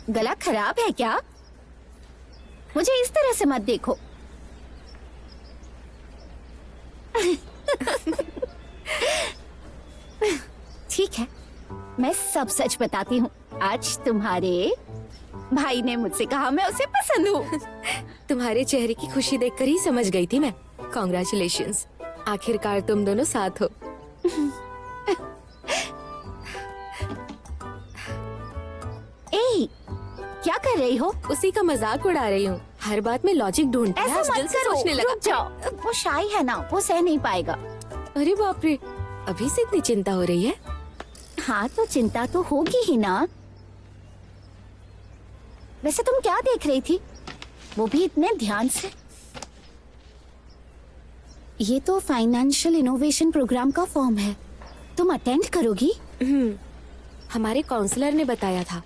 गला खराब है क्या? मुझे इस तरह से मत देखो। ठीक है, मैं सब सच बताती हूँ। आज तुम्हारे भाई ने मुझसे कहा मैं उसे पसंद हूँ। तुम्हारे चेहरे की खुशी देखकर ही समझ गई थी मैं। कॉन्ग्रेचुलेशंस, आखिरकार तुम दोनों साथ हो। ए, क्या कर रही हो? उसी का मजाक उड़ा रही हूँ। हर बात में लॉजिक ढूंढती है। ऐसा आज मत दिल से करो, सोचने लगा। रुक जाओ। वो शाई है ना, वो सह नहीं पाएगा। अरे बाप रे, अभी से इतनी चिंता हो रही है? हाँ तो चिंता तो होगी ही ना। वैसे तुम क्या देख रही थी, वो भी इतने ध्यान से? ये तो फाइनेंशियल इनोवेशन प्रोग्राम का फॉर्म है, तुम अटेंड करोगी? हमारे काउंसलर ने बताया था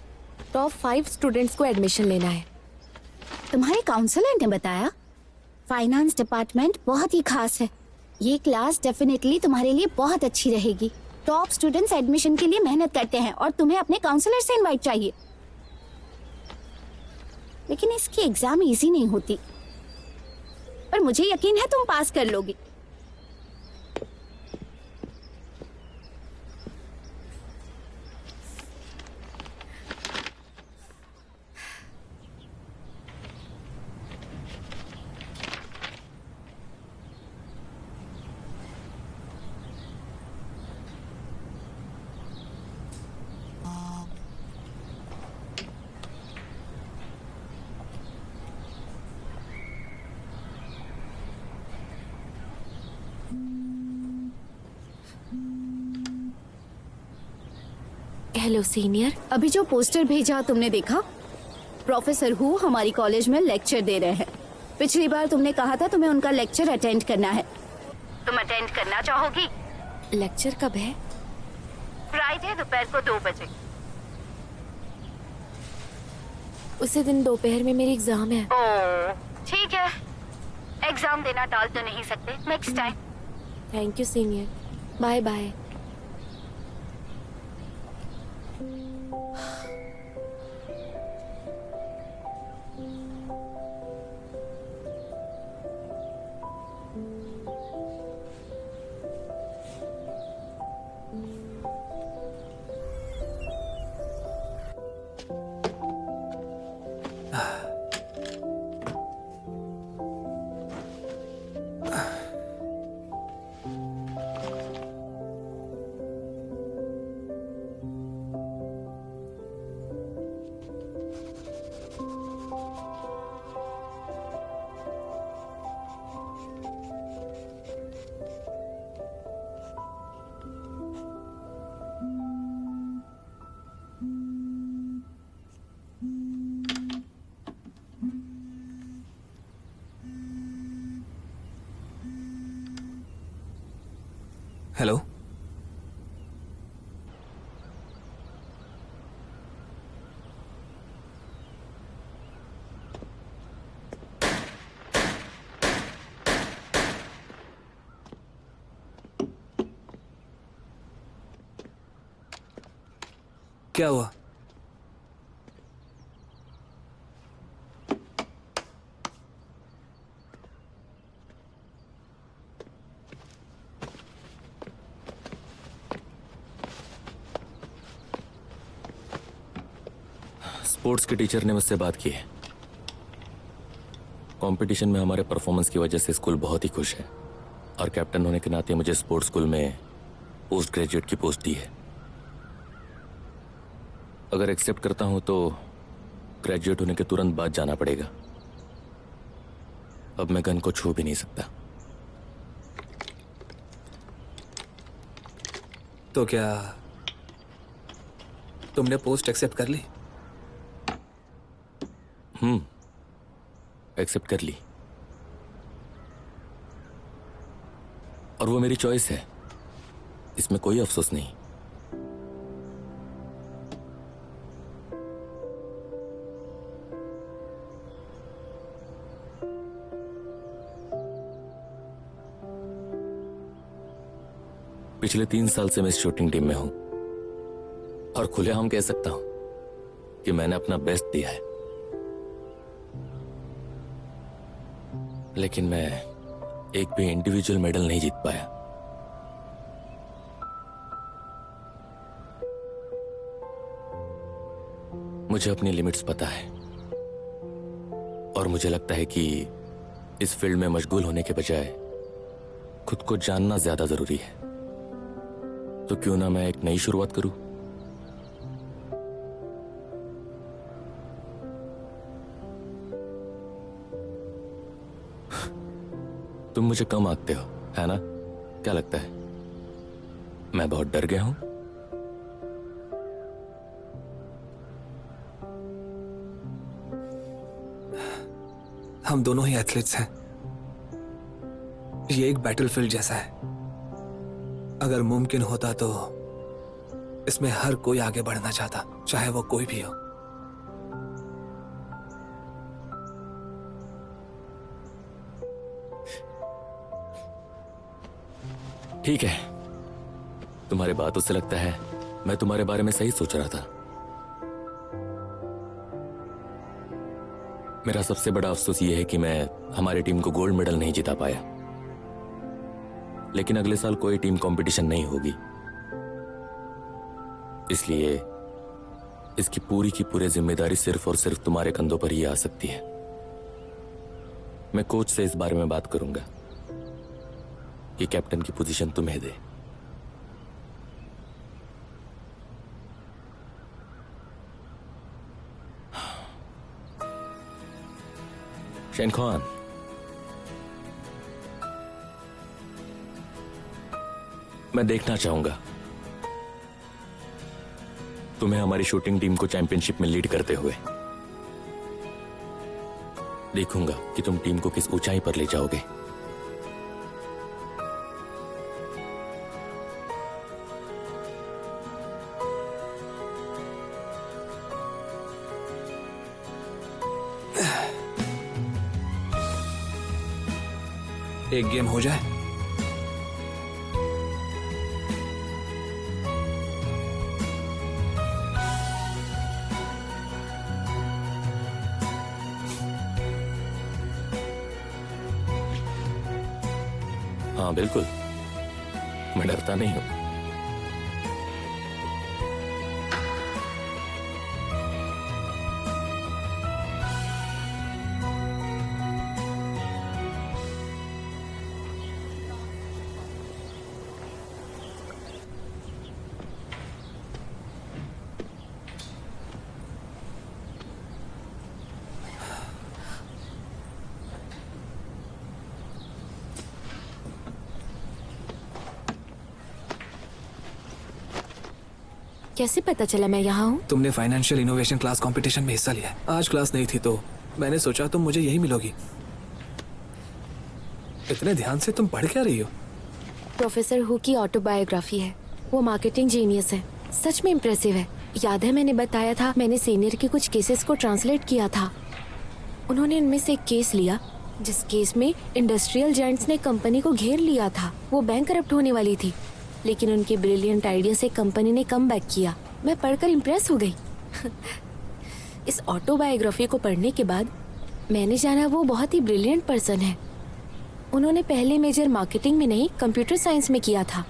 टॉप 5 स्टूडेंट्स को एडमिशन लेना है। तुम्हारे काउंसलर ने बताया? फाइनेंस डिपार्टमेंट बहुत ही खास है। ये क्लास डेफिनेटली तुम्हारे लिए बहुत अच्छी रहेगी। टॉप स्टूडेंट्स एडमिशन के लिए मेहनत करते हैं और तुम्हें अपने काउंसलर से इनवाइट चाहिए। लेकिन इसकी एग्जाम इजी नहीं होती, पर मुझे यकीन है तुम पास कर लोगी। Hello senior. अभी जो पोस्टर भेजा तुमने देखा? प्रोफेसर हु हमारी कॉलेज में लेक्चर दे रहे हैं। पिछली बार तुमने कहा था तुम्हें उनका लेक्चर अटेंड करना है। तुम अटेंड करना चाहोगी? लेक्चर कब है? फ्राइडे दोपहर को 2 बजे। उसी दिन दोपहर में मेरी एग्जाम है। ओह, ठीक है, एग्जाम देना टाल तो नहीं सकते। Next time. Thank you senior, bye bye. Hello, क्या हुआ? स्पोर्ट्स के टीचर ने मुझसे बात की है। कंपटीशन में हमारे परफॉर्मेंस की वजह से स्कूल बहुत ही खुश है और कैप्टन होने के नाते मुझे स्पोर्ट्स स्कूल में पोस्ट ग्रेजुएट की पोस्ट दी है। अगर एक्सेप्ट करता हूं तो ग्रेजुएट होने के तुरंत बाद जाना पड़ेगा। अब मैं गन को छू भी नहीं सकता। तो क्या तुमने पोस्ट एक्सेप्ट कर ली? एक्सेप्ट कर ली और वो मेरी चॉइस है, इसमें कोई अफसोस नहीं। पिछले 3 साल से मैं इस शूटिंग टीम में हूं। और खुलेआम कह सकता हूं कि मैंने अपना बेस्ट दिया है, लेकिन मैं एक भी इंडिविजुअल मेडल नहीं जीत पाया। मुझे अपनी लिमिट्स पता है और मुझे लगता है कि इस फील्ड में मशगूल होने के बजाय खुद को जानना ज्यादा जरूरी है। तो क्यों ना मैं एक नई शुरुआत करूं? तुम मुझे कम आंकते हो, है ना? क्या लगता है मैं बहुत डर गया हूं? हम दोनों ही एथलीट्स हैं। ये एक बैटलफील्ड जैसा है। अगर मुमकिन होता तो इसमें हर कोई आगे बढ़ना चाहता, चाहे वो कोई भी हो। ठीक है, तुम्हारी बातों से लगता है मैं तुम्हारे बारे में सही सोच रहा था। मेरा सबसे बड़ा अफसोस यह है कि मैं हमारी टीम को गोल्ड मेडल नहीं जिता पाया, लेकिन अगले साल कोई टीम कंपटीशन नहीं होगी, इसलिए इसकी पूरी की पूरी जिम्मेदारी सिर्फ और सिर्फ तुम्हारे कंधों पर ही आ सकती है। मैं कोच से इस बारे में बात करूंगा कि कैप्टन की पोजीशन तुम्हें दे। शेन खान, मैं देखना चाहूंगा तुम्हें हमारी शूटिंग टीम को चैंपियनशिप में लीड करते हुए। देखूंगा कि तुम टीम को किस ऊंचाई पर ले जाओगे। एक गेम हो जाए। हाँ बिल्कुल, मैं डरता नहीं हूं। कैसे पता चला मैं यहाँ हूँ? तुमने फाइनेंशियल इनोवेशन क्लास कंपटीशन में हिस्सा लिया है। आज क्लास नहीं थी तो मैंने सोचा तुम मुझे यही मिलोगी। इतने ध्यान से तुम पढ़ क्या रही हो? प्रोफेसर हु की ऑटोबायोग्राफी है। वो मार्केटिंग जीनियस है, सच में इम्प्रेसिव है। याद है मैंने बताया था मैंने सीनियर के कुछ केसेस को ट्रांसलेट किया था। उन्होंने इनमें से एक केस लिया जिस केस में इंडस्ट्रियल जायंट्स ने कंपनी को घेर लिया था। वो बैंक करप्ट होने वाली थी, लेकिन उनके ब्रिलियंट आइडिया से कंपनी ने कम बैक किया। मैं पढ़कर इम्प्रेस हो गई। इस ऑटोबायोग्राफी को पढ़ने के बाद मैंने जाना वो बहुत ही ब्रिलियंट पर्सन है। उन्होंने पहले मेजर मार्केटिंग में नहीं कंप्यूटर साइंस में किया था।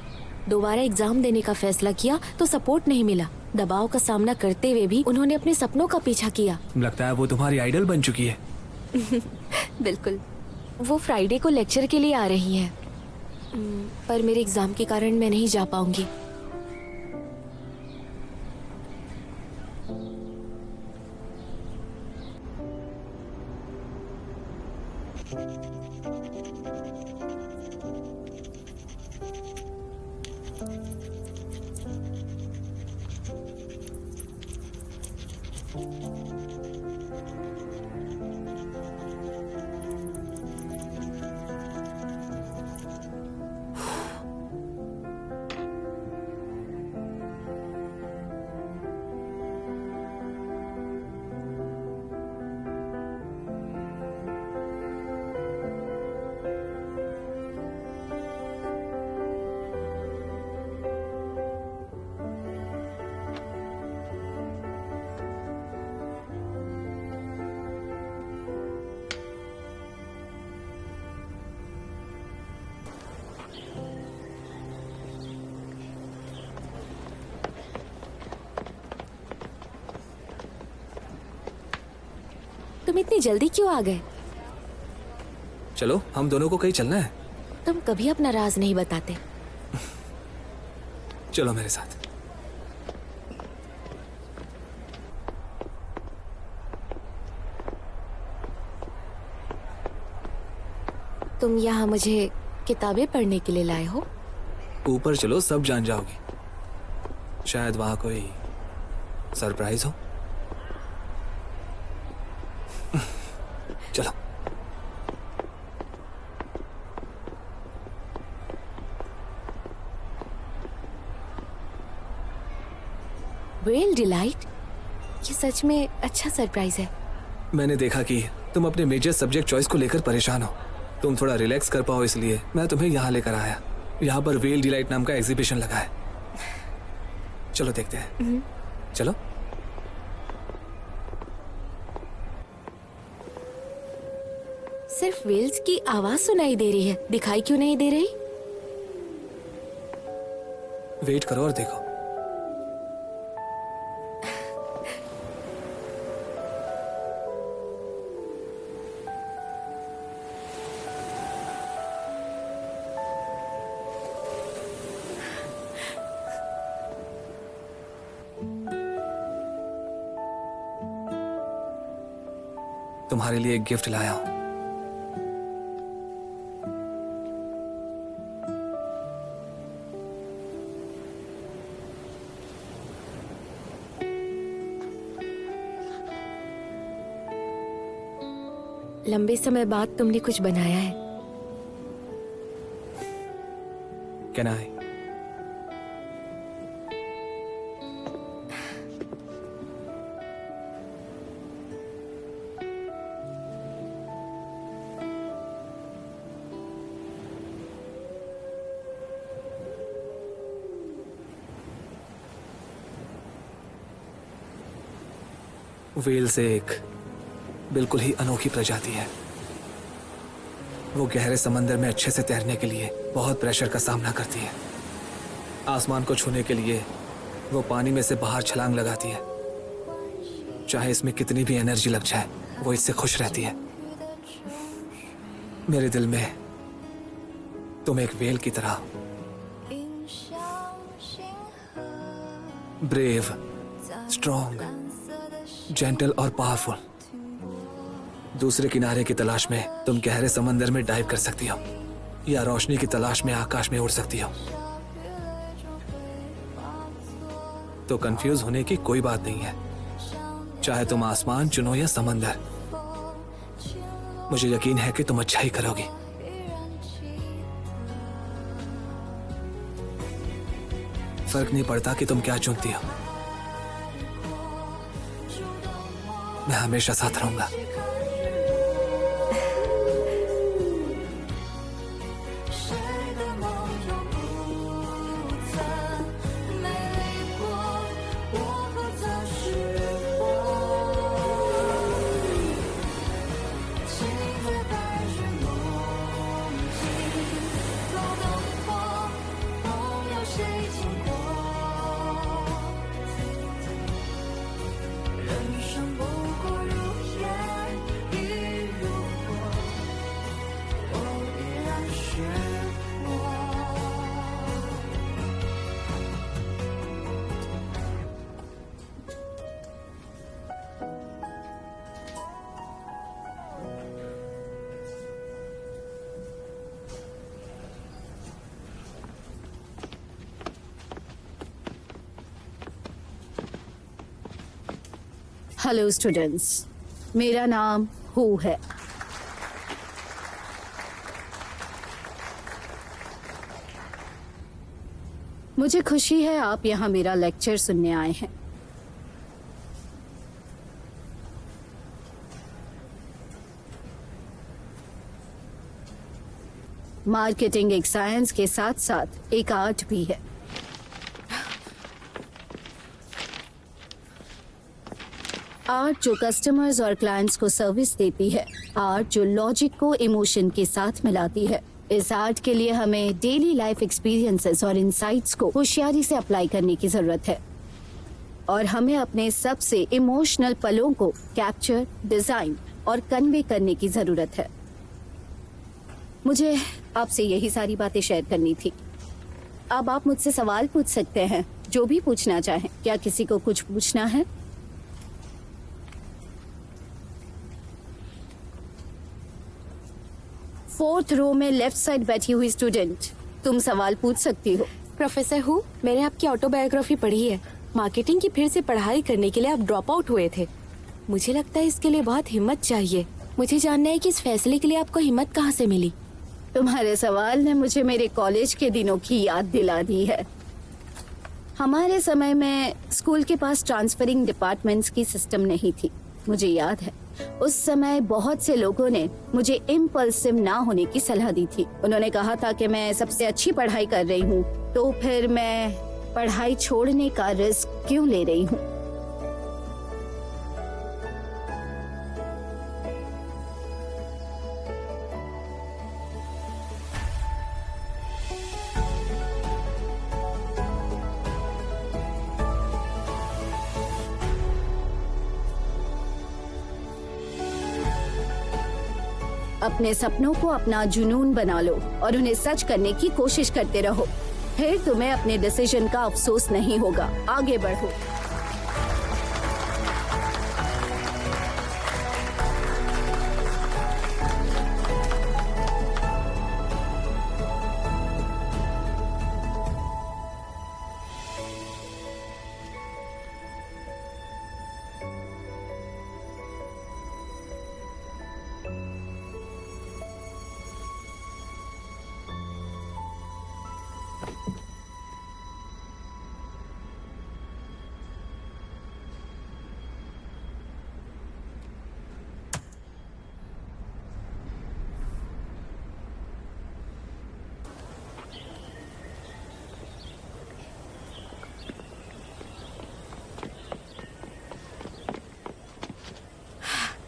दोबारा एग्जाम देने का फैसला किया तो सपोर्ट नहीं मिला। दबाव का सामना करते हुए भी उन्होंने अपने सपनों का पीछा किया। लगता है वो तुम्हारी आइडल बन चुकी है। बिल्कुल। वो फ्राइडे को लेक्चर के लिए आ रही हैं, पर मेरे एग्जाम के कारण मैं नहीं जा पाऊंगी। तुम इतनी जल्दी क्यों आ गए? चलो, हम दोनों को कहीं चलना है। तुम कभी अपना राज नहीं बताते। चलो मेरे साथ। तुम यहाँ मुझे किताबें पढ़ने के लिए लाए हो? ऊपर चलो, सब जान जाओगी। शायद वहां कोई सरप्राइज हो। चलो। वेल डिलाइट, ये सच में अच्छा सरप्राइज है। मैंने देखा कि तुम अपने मेजर सब्जेक्ट चॉइस को लेकर परेशान हो। तुम थोड़ा रिलैक्स कर पाओ, इसलिए मैं तुम्हें यहाँ लेकर आया। यहाँ पर वेल डिलाइट नाम का एग्जीबिशन लगा है। चलो देखते हैं। चलो। सिर्फ वेल्स की आवाज सुनाई दे रही है, दिखाई क्यों नहीं दे रही? वेट करो और देखो। तुम्हारे लिए एक गिफ्ट लाया हूं। लंबे समय बाद तुमने कुछ बनाया है। Can I? वेल से एक बिल्कुल ही अनोखी प्रजाति है। वो गहरे समंदर में अच्छे से तैरने के लिए बहुत प्रेशर का सामना करती है। आसमान को छूने के लिए वो पानी में से बाहर छलांग लगाती है। चाहे इसमें कितनी भी एनर्जी लग जाए, वो इससे खुश रहती है। मेरे दिल में तुम एक वेल की तरह ब्रेव, स्ट्रॉन्ग, जेंटल और पावरफुल। दूसरे किनारे की तलाश में तुम गहरे समंदर में डाइव कर सकती हो, या रोशनी की तलाश में आकाश में उड़ सकती हो। तो कंफ्यूज होने की कोई बात नहीं है। चाहे तुम आसमान चुनो या समंदर, मुझे यकीन है कि तुम अच्छा ही करोगी। फर्क नहीं पड़ता कि तुम क्या चुनती हो, मैं हमेशा साथ रहूंगा। हेलो स्टूडेंट्स, मेरा नाम हु है। मुझे खुशी है आप यहाँ मेरा लेक्चर सुनने आए हैं। मार्केटिंग एक साइंस के साथ साथ एक आर्ट भी है। आर्ट जो कस्टमर्स और क्लाइंट्स को सर्विस देती है, आर्ट जो लॉजिक को इमोशन के साथ मिलाती है। इस आर्ट के लिए हमें डेली लाइफ एक्सपीरियंसेस और इंसाइट्स को होशियारी से अप्लाई करने की जरूरत है, और हमें अपने सबसे इमोशनल पलों को कैप्चर, डिजाइन और कन्वे करने की जरूरत है। मुझे आपसे यही सारी बातें शेयर करनी थी। अब आप मुझसे सवाल पूछ सकते हैं, जो भी पूछना चाहें। क्या किसी को कुछ पूछना है? फोर्थ रो में लेफ्ट साइड बैठी हुई स्टूडेंट, तुम सवाल पूछ सकती हो। प्रोफेसर हु, मैंने आपकी ऑटोबायोग्राफी पढ़ी है। मार्केटिंग की फिर से पढ़ाई करने के लिए आप ड्रॉप आउट हुए थे। मुझे लगता है इसके लिए बहुत हिम्मत चाहिए। मुझे जानना है कि इस फैसले के लिए आपको हिम्मत कहाँ से मिली। तुम्हारे सवाल ने मुझे मेरे कॉलेज के दिनों की याद दिला दी है। हमारे समय में स्कूल के पास ट्रांसफरिंग डिपार्टमेंट्स की सिस्टम नहीं थी। मुझे याद है उस समय बहुत से लोगों ने मुझे इम्पल्सिव ना होने की सलाह दी थी। उन्होंने कहा था कि मैं सबसे अच्छी पढ़ाई कर रही हूँ, तो फिर मैं पढ़ाई छोड़ने का रिस्क क्यों ले रही हूँ। अपने सपनों को अपना जुनून बना लो और उन्हें सच करने की कोशिश करते रहो। फिर तुम्हें अपने डिसीजन का अफसोस नहीं होगा। आगे बढ़ो।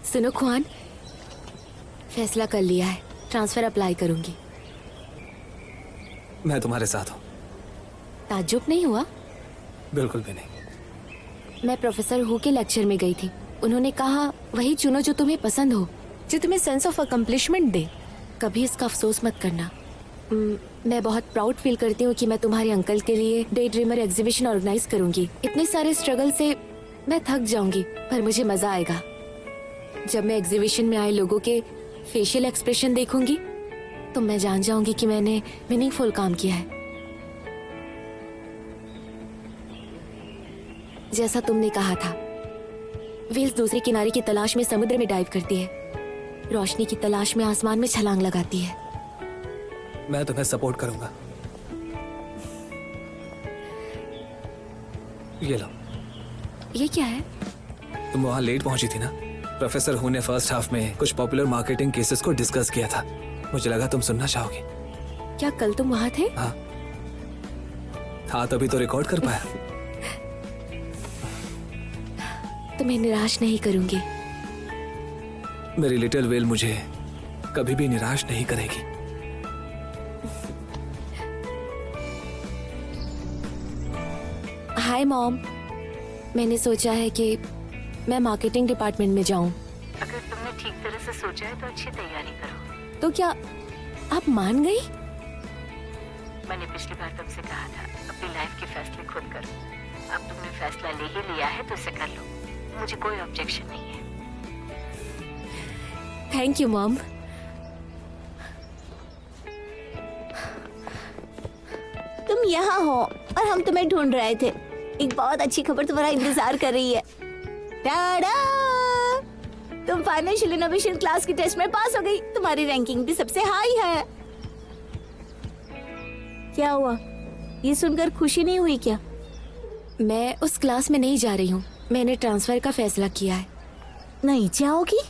सुनो खुआन, फैसला कर लिया है। ट्रांसफर अप्लाई करूंगी। मैं तुम्हारे साथ हूँ। ताज्जुब नहीं हुआ? बिल्कुल भी नहीं। मैं प्रोफेसर हु के लेक्चर में गई थी। उन्होंने कहा वही चुनो जो तुम्हें पसंद हो, जो तुम्हें सेंस ऑफ अकम्प्लिशमेंट दे। कभी इसका अफसोस मत करना। मैं बहुत प्राउड फील करती हूँ कि मैं तुम्हारे अंकल के लिए डे ड्रीमर एग्जीबिशन ऑर्गेनाइज करूंगी। इतने सारे स्ट्रगल से मैं थक जाऊंगी, पर मुझे मजा आएगा। जब मैं एग्जीबिशन में आए लोगों के फेशियल एक्सप्रेशन देखूंगी तो मैं जान जाऊंगी कि मैंने मीनिंगफुल काम किया है। जैसा तुमने कहा था, व्हेल्स दूसरे किनारे की तलाश में समुद्र में डाइव करती है, रोशनी की तलाश में आसमान में छलांग लगाती है। मैं तुम्हें सपोर्ट करूंगा। ये लो। ये क्या है? तुम वहाँ लेट पहुंची थी ना। प्रोफेसर हु ने फर्स्ट हाफ में कुछ पॉपुलर मार्केटिंग केसेस को डिस्कस किया था। मुझे लगा तुम सुनना चाहोगी। क्या कल तुम वहाँ थे? हाँ, तभी तो रिकॉर्ड कर पाया। तुम्हें निराश नहीं करूंगी। मेरी लिटिल वेल मुझे कभी भी निराश नहीं करेगी। हाय मॉम, मैंने सोचा है कि मैं मार्केटिंग डिपार्टमेंट में जाऊं। अगर तुमने ठीक तरह से सोचा है तो अच्छी तैयारी करो। तो क्या आप मान गई? मैंने पिछली बार तुमसे कहा था अपनी लाइफ के फैसले खुद करो। अब तुमने फैसला ले ही लिया है तो इसे कर लो। मुझे कोई ऑब्जेक्शन नहीं है। Thank you mom. तुम यहाँ हो और हम तुम्हें ढूंढ रहे थे। एक बहुत अच्छी खबर तुम्हारा इंतजार कर रही है। टाडा! तुम फाइनेंशियल इनोवेशन क्लास की टेस्ट में पास हो गई। तुम्हारी रैंकिंग भी सबसे हाई है। क्या हुआ? ये सुनकर खुशी नहीं हुई क्या? मैं उस क्लास में नहीं जा रही हूँ। मैंने ट्रांसफर का फैसला किया है। नहीं जाओगी?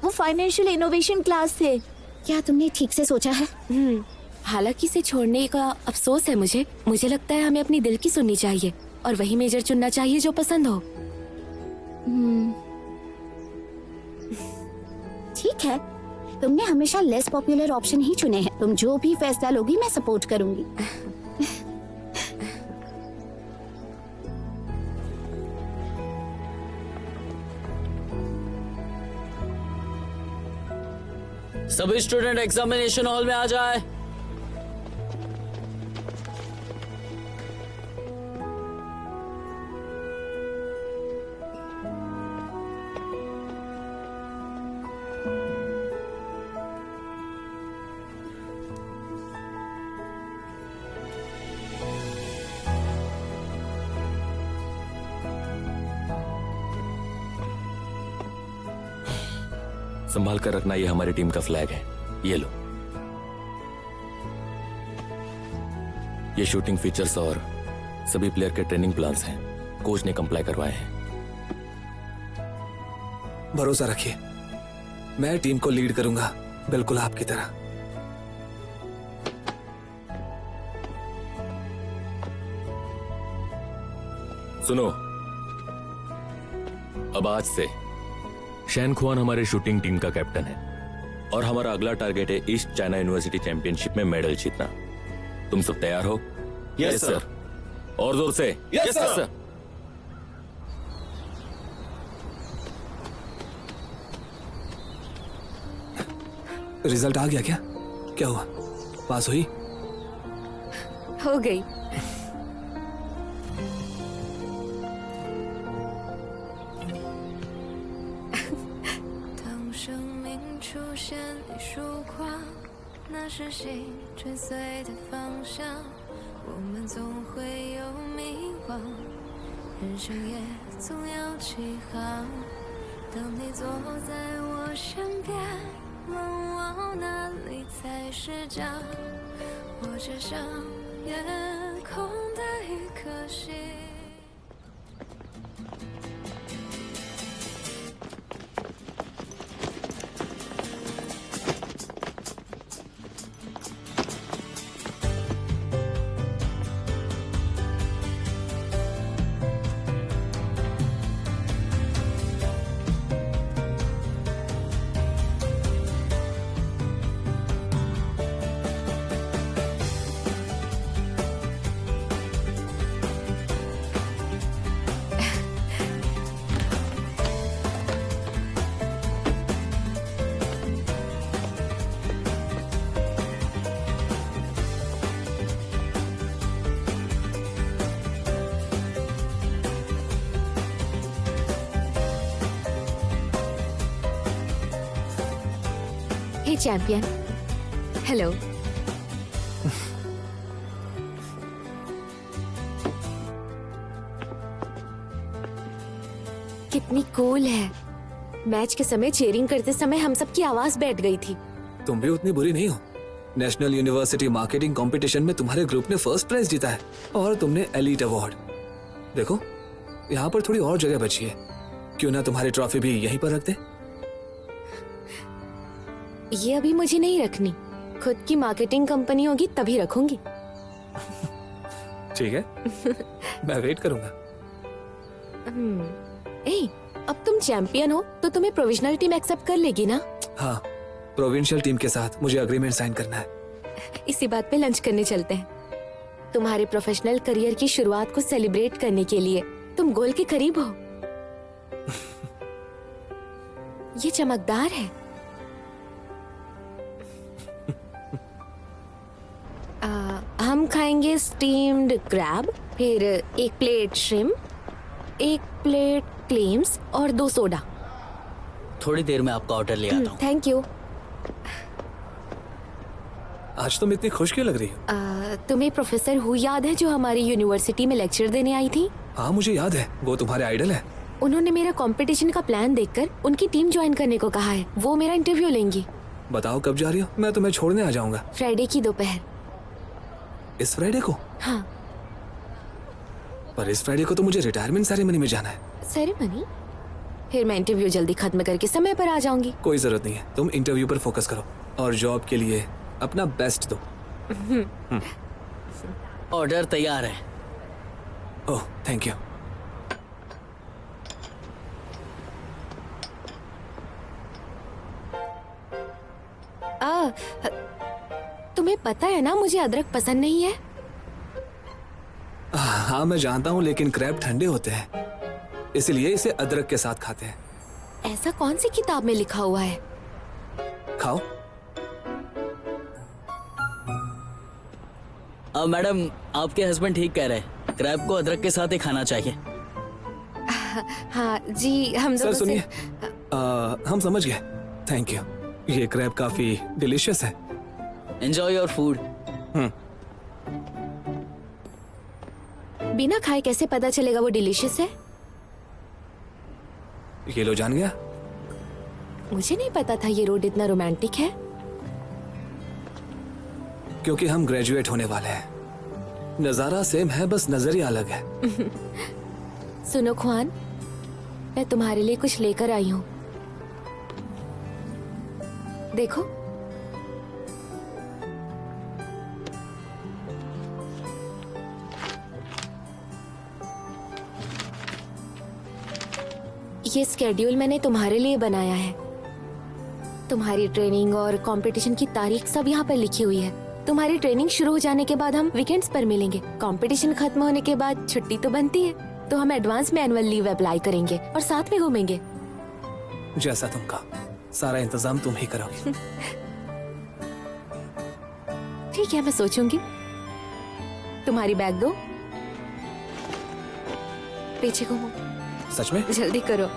वो फाइनेंशियल इनोवेशन क्लास थे। क्या तुमने ठीक से सोचा है? हालांकि इसे छोड़ने का अफसोस है मुझे। मुझे लगता है हमें अपनी दिल की सुननी चाहिए और वही मेजर चुनना चाहिए जो पसंद हो। ठीक है, तुमने हमेशा लेस पॉपुलर ऑप्शन ही चुने हैं। तुम जो भी फैसला लोगी मैं सपोर्ट करूंगी। सभी स्टूडेंट एग्जामिनेशन हॉल में आ जाए। संभाल कर रखना, ये हमारी टीम का फ्लैग है। ये लो। ये शूटिंग फीचर्स और सभी प्लेयर के ट्रेनिंग प्लान्स हैं। कोच ने कंप्लाई करवाए हैं। भरोसा रखिए, मैं टीम को लीड करूंगा, बिल्कुल आपकी तरह। सुनो, अब आज से शैन खुआन हमारे शूटिंग टीम का कैप्टन है और हमारा अगला टारगेट है ईस्ट चाइना यूनिवर्सिटी चैंपियनशिप में मेडल जीतना। तुम सब तैयार हो? Yes sir. और जोर से। Yes sir. रिजल्ट आ गया क्या? क्या हुआ, पास हुई? हो गई। हे चैंपियन, हेलो। कितनी कूल है। मैच के समय चीयरिंग करते समय हम सब की आवाज बैठ गई थी। तुम भी उतनी बुरी नहीं हो। नेशनल यूनिवर्सिटी मार्केटिंग कंपटीशन में तुम्हारे ग्रुप ने फर्स्ट प्राइज जीता है और तुमने एलीट अवार्ड। देखो, यहाँ पर थोड़ी और जगह बची है, क्यों ना तुम्हारी ट्रॉफी भी यहीं पर रख दे? ये अभी मुझे नहीं रखनी, खुद की मार्केटिंग कंपनी होगी तभी रखूंगी। ठीक है, मैं वेट करूंगा। ए, अब तुम चैंपियन हो तो तुम्हें प्रोविजनल टीम एक्सेप्ट कर लेगी ना? हाँ, प्रोविंशियल टीम के साथ मुझे अग्रीमेंट साइन करना है। इसी बात पे लंच करने चलते हैं। तुम्हारे प्रोफेशनल करियर की शुरुआत को सेलिब्रेट करने के लिए तुम गोल के करीब हो। ये चमकदार है। हम खाएंगे स्टीम्ड क्रैब, फिर एक प्लेट श्रिम्प, एक प्लेट क्लेम्स और 2 सोडा। थोड़ी देर में आपका ऑर्डर ले आता हूँ। Thank you. आज तुम इतनी खुश क्यों लग रही हो? तुम्हें प्रोफेसर हु याद है जो हमारी यूनिवर्सिटी में लेक्चर देने आई थी? हाँ, मुझे याद है, वो तुम्हारे आइडल है। उन्होंने मेरा कंपटीशन का प्लान देखकर उनकी टीम ज्वाइन करने को कहा है। वो मेरा इंटरव्यू लेंगी। बताओ कब जा रही हो, मैं तुम्हें छोड़ने आ जाऊंगा। फ्राइडे की दोपहर। इस फ्राइडे को? हाँ। पर इस फ्राइडे को तो मुझे रिटायरमेंट सेरेमनी में जाना है। सेरेमनी? फिर मैं इंटरव्यू जल्दी खत्म करके समय पर आ जाऊंगी। कोई जरूरत नहीं है, तुम इंटरव्यू पर फोकस करो और जॉब के लिए अपना बेस्ट दो। ऑर्डर तैयार है। ओह, थैंक यू। तुम्हें पता है ना मुझे अदरक पसंद नहीं है। हाँ, मैं जानता हूँ, लेकिन क्रैब ठंडे होते हैं, इसलिए इसे अदरक के साथ खाते हैं। ऐसा कौन सी किताब में लिखा हुआ है? खाओ, मैडम आपके हस्बैंड ठीक कह रहे हैं, क्रैब को अदरक के साथ ही खाना चाहिए। हाँ जी, हम सर दोनों सुनिए, से हम समझ गए, थैंक यू। ये क्रैब काफी डिलीशियस है। Enjoy your food. बिना खाए कैसे पता चलेगा वो डिलीशियस है? ये लो जान गया। मुझे नहीं पता था ये रोड इतना रोमांटिक है। क्योंकि हम ग्रेजुएट होने वाले हैं। नजारा सेम है, बस नजरिया अलग है। सुनो ख्वान, मैं तुम्हारे लिए कुछ लेकर आई हूँ। देखो, ये स्केड्यूल मैंने तुम्हारे लिए बनाया है। तुम्हारी ट्रेनिंग और कंपटीशन की तारीख सब यहाँ पर लिखी हुई है। तुम्हारी ट्रेनिंग शुरू हो जाने के बाद हम वीकेंड्स पर मिलेंगे। कंपटीशन खत्म होने के बाद छुट्टी तो बनती है, तो हम एडवांस में एनुअल लीव अप्लाई करेंगे और साथ में घूमेंगे। जैसा तुम कहा, सारा इंतजाम तुम ही करोगी। ठीक है, मैं सोचूंगी। तुम्हारी बैग दो, पीछे घूमो। सच में? जल्दी करो।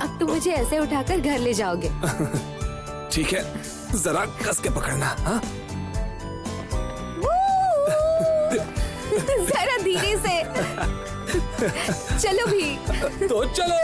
अब तुम मुझे ऐसे उठाकर घर ले जाओगे। ठीक है, जरा कस के पकड़ना। हाँ? जरा धीरे से। चलो भी। तो चलो।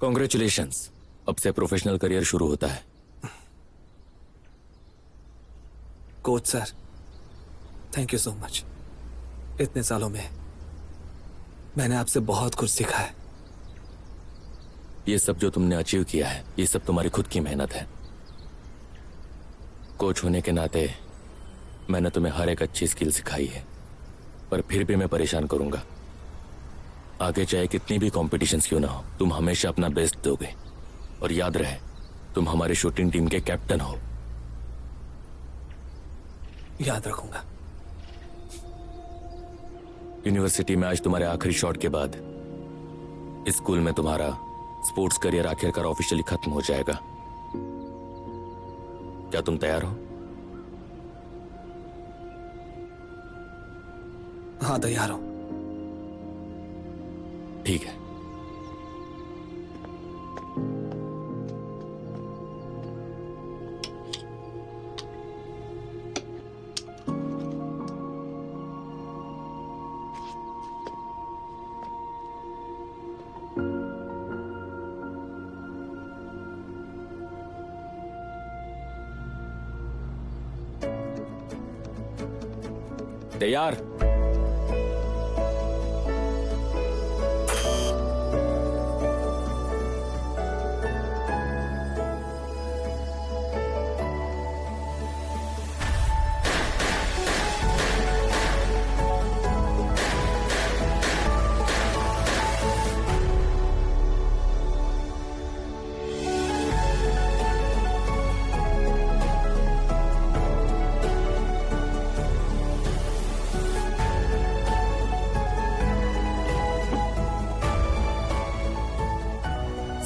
कॉन्ग्रेचुलेशंस, अब से प्रोफेशनल करियर शुरू होता है। Coach sir, thank you so much. इतने सालों में मैंने आपसे बहुत कुछ सीखा है। ये सब जो तुमने अचीव किया है, ये सब तुम्हारी खुद की मेहनत है। कोच होने के नाते मैंने तुम्हें हर एक अच्छी स्किल सिखाई है, पर फिर भी मैं परेशान करूंगा। आगे चाहे कितनी भी कॉम्पिटिशन्स क्यों ना हो, तुम हमेशा अपना बेस्ट दोगे। और याद रहे, तुम हमारी शूटिंग टीम के कैप्टन हो। याद रखूंगा। यूनिवर्सिटी में आज तुम्हारे आखिरी शॉट के बाद इस स्कूल में तुम्हारा स्पोर्ट्स करियर आखिरकार ऑफिशियली खत्म हो जाएगा। क्या तुम तैयार हो? हाँ, तैयार हो। ठीक है। तैयार?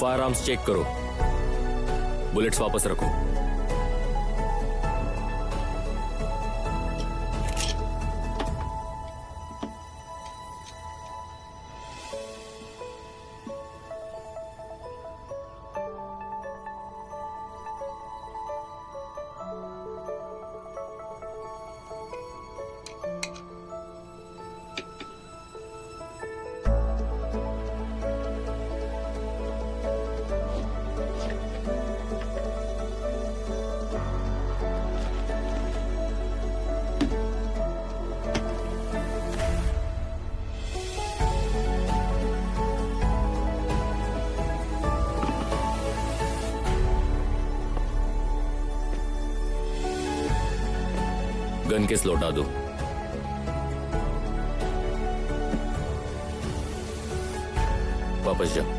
फायर आर्म्स चेक करो। बुलेट्स वापस रखो। गन केस लौटा दो। वापस जाओ।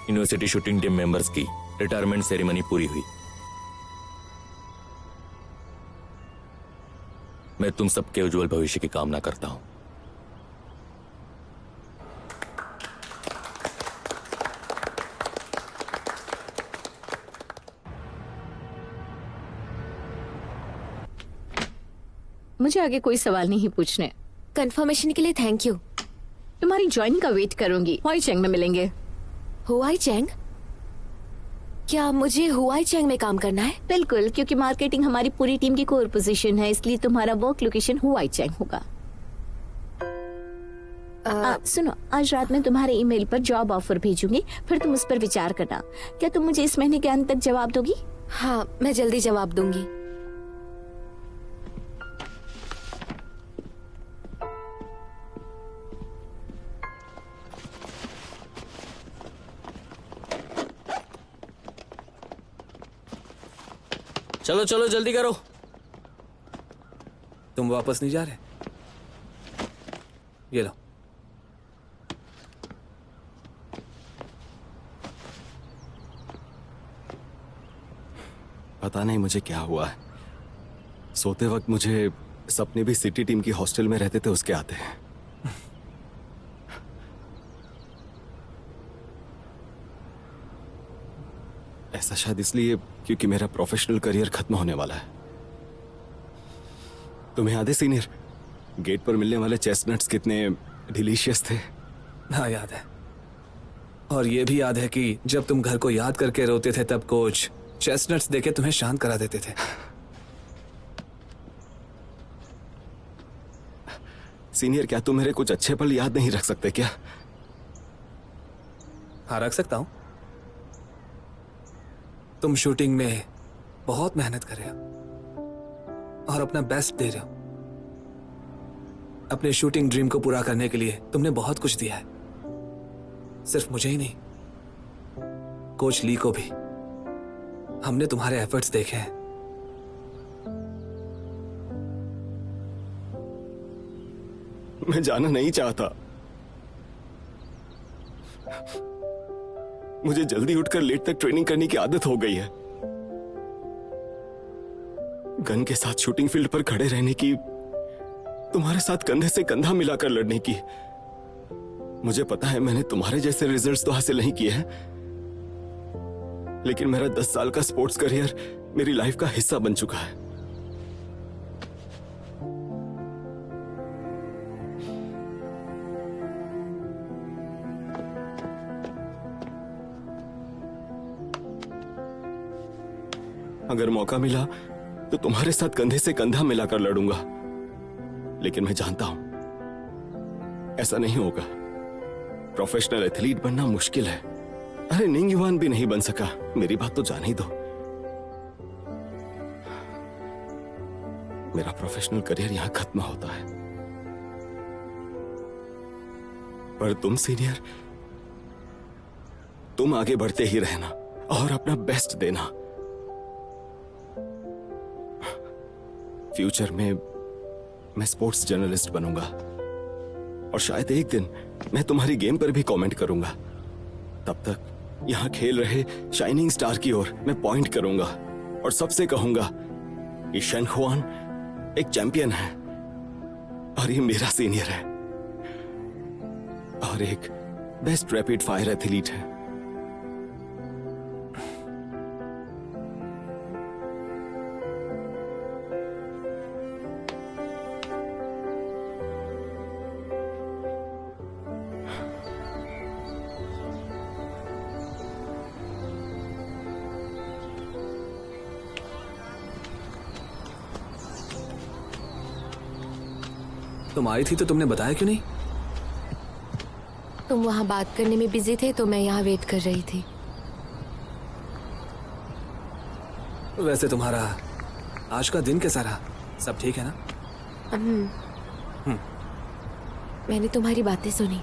यूनिवर्सिटी शूटिंग टीम मेंबर्स की रिटायरमेंट सेरेमनी पूरी हुई। मैं तुम सबके उज्जवल भविष्य की कामना करता हूं। मुझे आगे कोई सवाल नहीं पूछने। कंफर्मेशन के लिए थैंक यू। तुम्हारी ज्वाइनिंग का वेट करूंगी। हुआई चैंग में मिलेंगे। हुआई चैंग? क्या मुझे हुआई चैंग में काम करना है? बिल्कुल, क्योंकि मार्केटिंग हमारी पूरी टीम की कोर पोजीशन है, इसलिए तुम्हारा वर्क लोकेशन हुआई चैंग होगा। सुनो, आज रात में तुम्हारे ईमेल पर जॉब ऑफर भेजूंगी, फिर तुम उस पर विचार करना। क्या तुम मुझे इस महीने के अंत तक जवाब दोगी? हाँ, मैं जल्दी जवाब दूंगी। चलो चलो जल्दी करो। तुम वापस नहीं जा रहे? ये लो। पता नहीं मुझे क्या हुआ है। सोते वक्त मुझे सपने भी सिटी टीम की हॉस्टल में रहते थे उसके आते हैं। ऐसा शायद इसलिए क्योंकि मेरा प्रोफेशनल करियर खत्म होने वाला है। तुम्हें याद है सीनियर, गेट पर मिलने वाले चेस्टनट्स कितने डिलीशियस थे? हाँ, याद है। और ये भी याद है कि जब तुम घर को याद करके रोते थे तब कोच चेस्टनट्स देके तुम्हें शांत करा देते थे। सीनियर, क्या तुम मेरे कुछ अच्छे पल याद नहीं रख सकते क्या? हाँ, रख सकता हूं। तुम शूटिंग में बहुत मेहनत कर रहे हो और अपना बेस्ट दे रहे हो। अपने शूटिंग ड्रीम को पूरा करने के लिए तुमने बहुत कुछ दिया है। सिर्फ मुझे ही नहीं, कोच ली को भी। हमने तुम्हारे एफर्ट्स देखे हैं। मैं जाना नहीं चाहता। मुझे जल्दी उठकर लेट तक ट्रेनिंग करने की आदत हो गई है। गन के साथ शूटिंग फील्ड पर खड़े रहने की, तुम्हारे साथ कंधे से कंधा मिलाकर लड़ने की। मुझे पता है मैंने तुम्हारे जैसे रिजल्ट्स तो हासिल नहीं किए हैं, लेकिन मेरा 10 साल का स्पोर्ट्स करियर मेरी लाइफ का हिस्सा बन चुका है। अगर मौका मिला तो तुम्हारे साथ कंधे से कंधा मिलाकर लड़ूंगा, लेकिन मैं जानता हूं ऐसा नहीं होगा। प्रोफेशनल एथलीट बनना मुश्किल है। अरे निंग युवान भी नहीं बन सका, मेरी बात तो जान ही दो। मेरा प्रोफेशनल करियर यहां खत्म होता है, पर तुम सीनियर, तुम आगे बढ़ते ही रहना और अपना बेस्ट देना। फ्यूचर में मैं स्पोर्ट्स जर्नलिस्ट बनूंगा और शायद एक दिन मैं तुम्हारी गेम पर भी कमेंट करूंगा। तब तक यहां खेल रहे शाइनिंग स्टार की ओर मैं पॉइंट करूंगा और सबसे कहूंगा कि शेन हुआन एक चैंपियन है और ये मेरा सीनियर है और एक बेस्ट रैपिड फायर एथलीट है। तुम आई थी तो तुमने बताया क्यों नहीं? तुम वहाँ बात करने में बिजी थे तो मैं यहाँ वेट कर रही थी। वैसे तुम्हारा आज का दिन कैसा रहा? सब ठीक है ना? मैंने तुम्हारी बातें सुनी।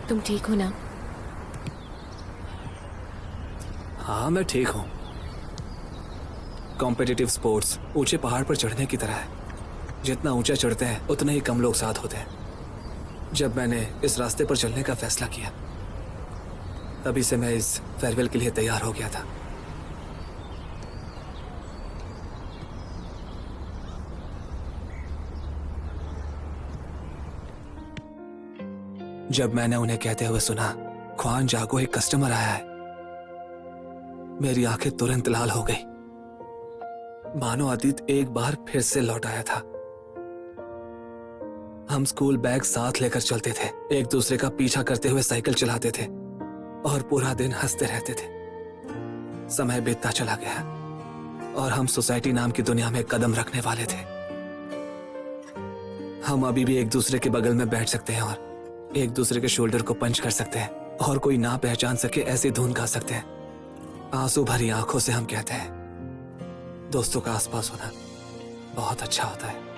तुम ठीक हो ना? हाँ, मैं ठीक हूँ। कॉम्पिटिटिव स्पोर्ट्स ऊंचे पहाड़ पर चढ़ने की तरह है। जितना ऊंचा चढ़ते हैं उतने ही कम लोग साथ होते हैं। जब मैंने इस रास्ते पर चलने का फैसला किया, तभी से मैं इस फेयरवेल के लिए तैयार हो गया था। जब मैंने उन्हें कहते हुए सुना, ख्वान जागो, एक कस्टमर आया है, मेरी आंखें तुरंत लाल हो गई, मानो अतीत एक बार फिर से लौट आया था। हम स्कूल बैग साथ लेकर चलते थे, एक दूसरे का पीछा करते हुए साइकिल चलाते थे और पूरा दिन हंसते रहते थे। समय बीतता चला गया और हम सोसाइटी नाम की दुनिया में कदम रखने वाले थे। हम अभी भी एक दूसरे के बगल में बैठ सकते हैं और एक दूसरे के शोल्डर को पंच कर सकते हैं और कोई ना पहचान सके ऐसी धुन गा सकते हैं। आंसू भरी आंखों से हम कहते हैं, दोस्तों का आसपास होना बहुत अच्छा होता है।